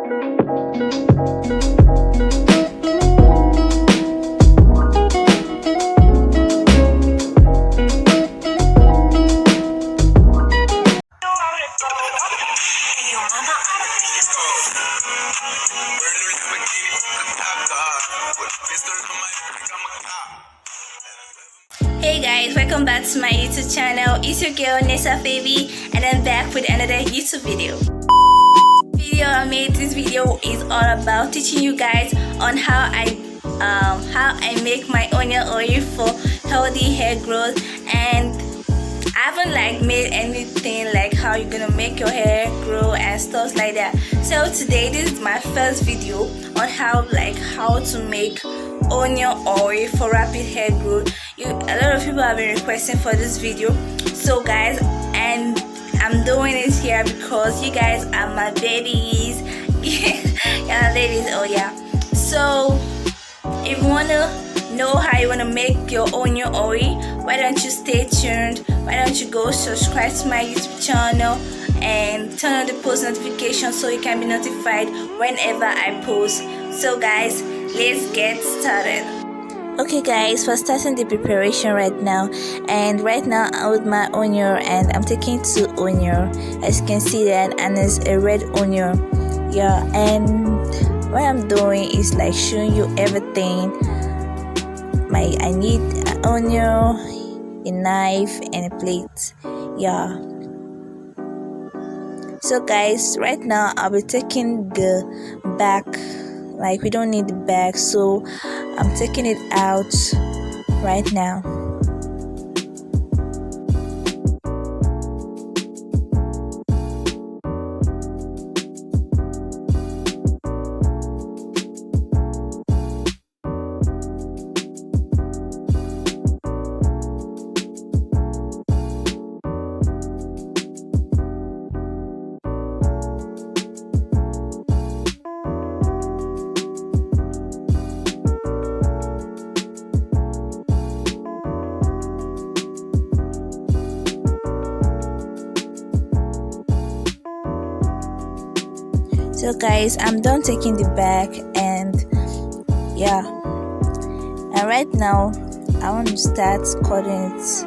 Hey guys, welcome back to my YouTube channel. It's your girl Nessa Favvy, and I'm back with another YouTube video. This video is all about teaching you guys on how I make my onion oil for healthy hair growth. And I haven't made anything like how you're gonna make your hair grow and stuff like that. So today this is my first video on how to make onion oil for rapid hair growth. A lot of people have been requesting for this video, so guys, and I'm doing it here because you guys are my babies. Yeah, ladies, oh yeah. So if you wanna know how you wanna make your onion oil, why don't you stay tuned? Why don't you go subscribe to my YouTube channel and turn on the post notification so you can be notified whenever I post. So guys, let's get started. Okay guys, we're starting the preparation right now, and right now I'm with my onion and I'm taking 2 onion, as you can see that, and it's a red onion. Yeah, and what I'm doing is showing you everything. I need an onion, a knife, and a plate. Yeah, so guys, right now I'll be taking the back. We don't need the back, so I'm taking it out right now. So guys, I'm done taking the back, and yeah, and right now I want to start cutting it.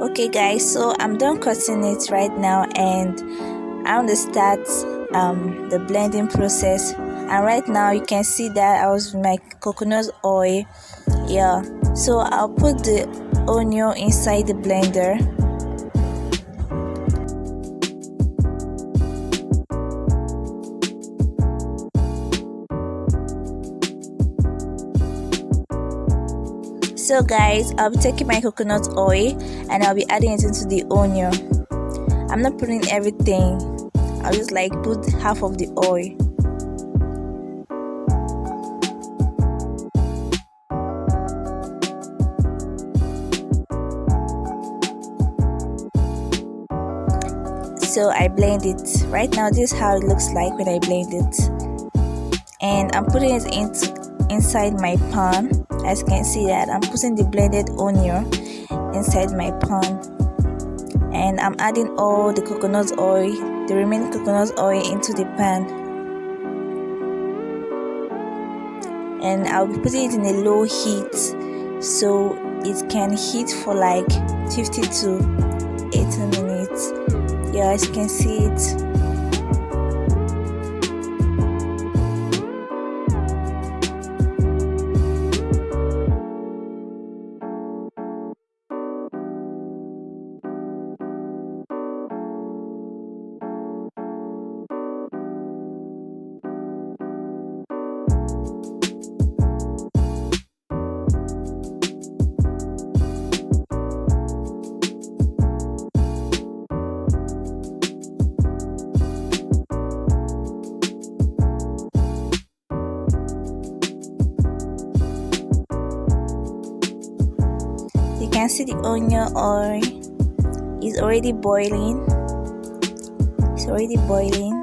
Okay guys, so I'm done cutting it right now, and I want to start the blending process. And right now you can see that I was with my coconut oil. Yeah, so I'll put the onion inside the blender. So guys, I'll be taking my coconut oil and I'll be adding it into the onion. I'm not putting everything, I'll just put half of the oil. So I blend it. Right now this is how it looks like when I blend it, and I'm putting it inside my pan. As you can see that I'm putting the blended onion inside my pan, and I'm adding all the coconut oil, the remaining coconut oil, into the pan, and I'll be putting it in a low heat so it can heat for 50 to 80 minutes. Yeah, as you can see it. can see the onion oil is already boiling. It's already boiling.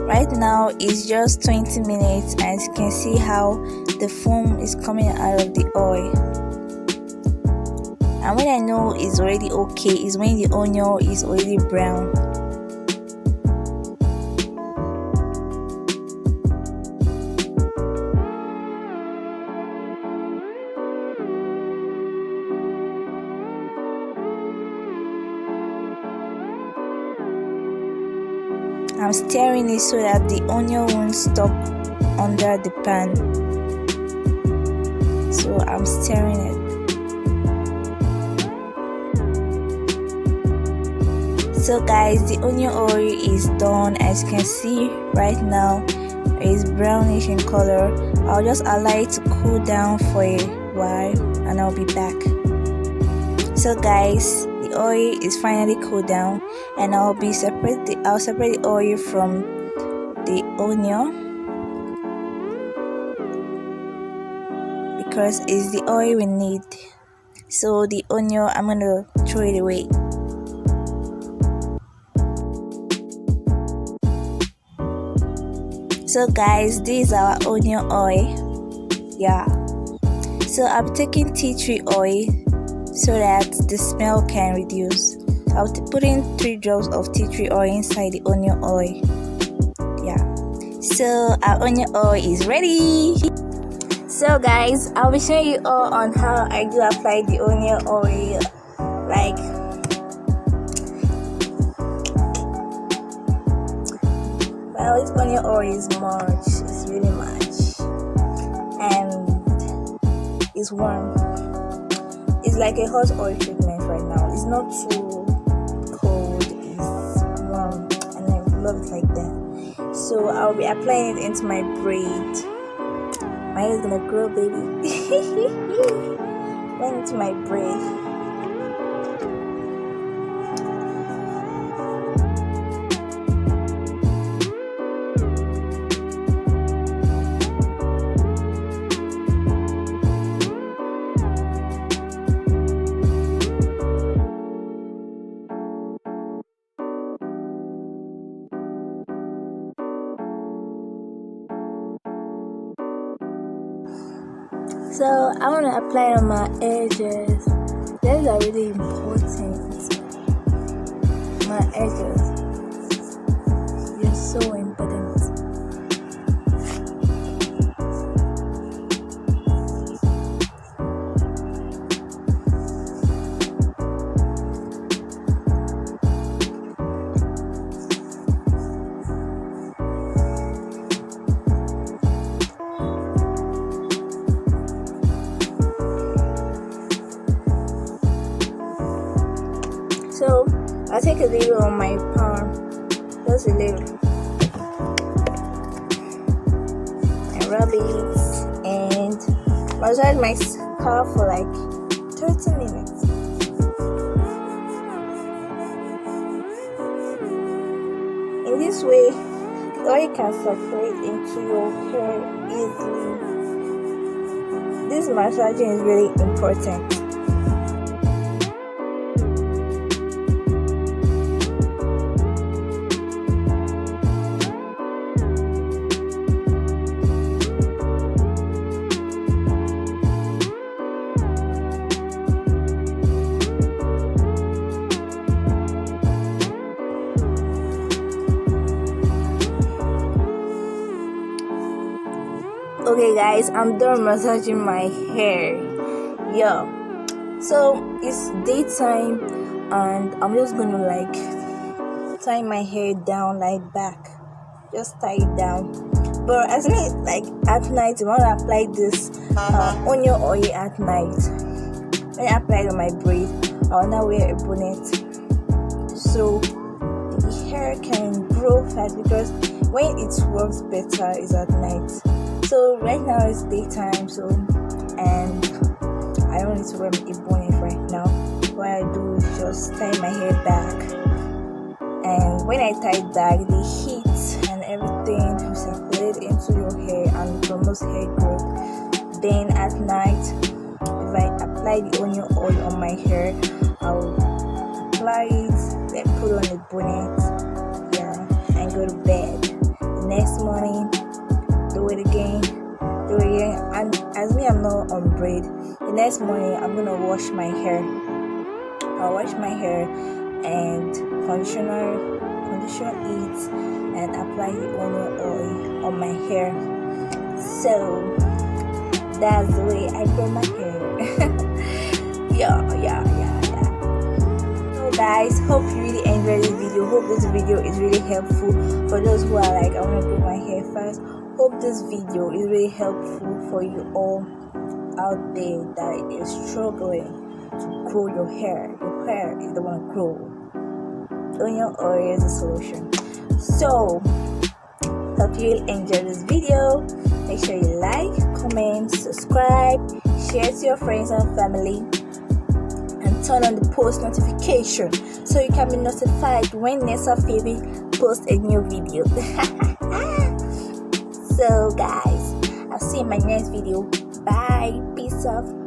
Right now it's just 20 minutes, and you can see how the foam is coming out of the oil. And when I know it's already okay is when the onion is already brown. I'm stirring it so that the onion won't stuck under the pan. So I'm stirring it. So guys, the onion oil is done. As you can see right now, it's brownish in color. I'll just allow it to cool down for a while and I'll be back. So guys, the oil is finally cooled down, and I'll separate the oil from the onion because it's the oil we need. So the onion, I'm gonna throw it away. So guys, this is our onion oil. Yeah, so I'm taking tea tree oil so that the smell can reduce. I'll put in 3 drops of tea tree oil inside the onion oil. Yeah, so our onion oil is ready. So guys, I'll be showing you all on how I do apply the onion oil. Like, well, this onion oil is much. It's really much, and it's warm. It's like a hot oil treatment right now. It's not too cold. It's warm, and I love it like that. So I'll be applying it into my braid. My hair is gonna grow, baby. Applying it to my braid. So I want to apply it on my edges. These are really important. My edges, they're so important. So I'll take a little on my palm, just a little, and rub it and massage my scalp for like 30 minutes. In this way, the oil can circulate into your hair easily. This massaging is really important. Okay guys, I'm done massaging my hair. Yeah, so it's daytime and I'm just gonna like tie my hair down like back, just tie it down. But as me, like at night, I want to apply this onion oil at night. When I apply it on my braid, I'll now wear a bonnet so the hair can grow fast, because when it works better is at night. So right now it's daytime, so and I don't need to wear a bonnet right now. What I do is just tie my hair back, and when I tie it back, the heat and everything will circulate into your hair and promotes hair growth. Then at night, if I apply the onion oil on my hair, I'll apply it, then put on the bonnet, yeah, and go to bed. The next morning, do it again. And as me, I'm not on braid. The next morning, I'm gonna wash my hair. I'll wash my hair and condition it and apply the onion oil on my hair. So that's the way I grow my hair. yeah. So guys, hope you really enjoyed this video. Hope this video is really helpful for those who are like, I want to grow my hair fast. Hope this video is really helpful for you all out there that is struggling to grow your hair. Your hair is the one to grow. Onion oil is the solution. So hope you will enjoy this video. Make sure you like, comment, subscribe, share to your friends and family, and turn on the post notification so you can be notified when Nessa Favvy posts a new video. So guys, I'll see you in my next video. Bye. Peace out.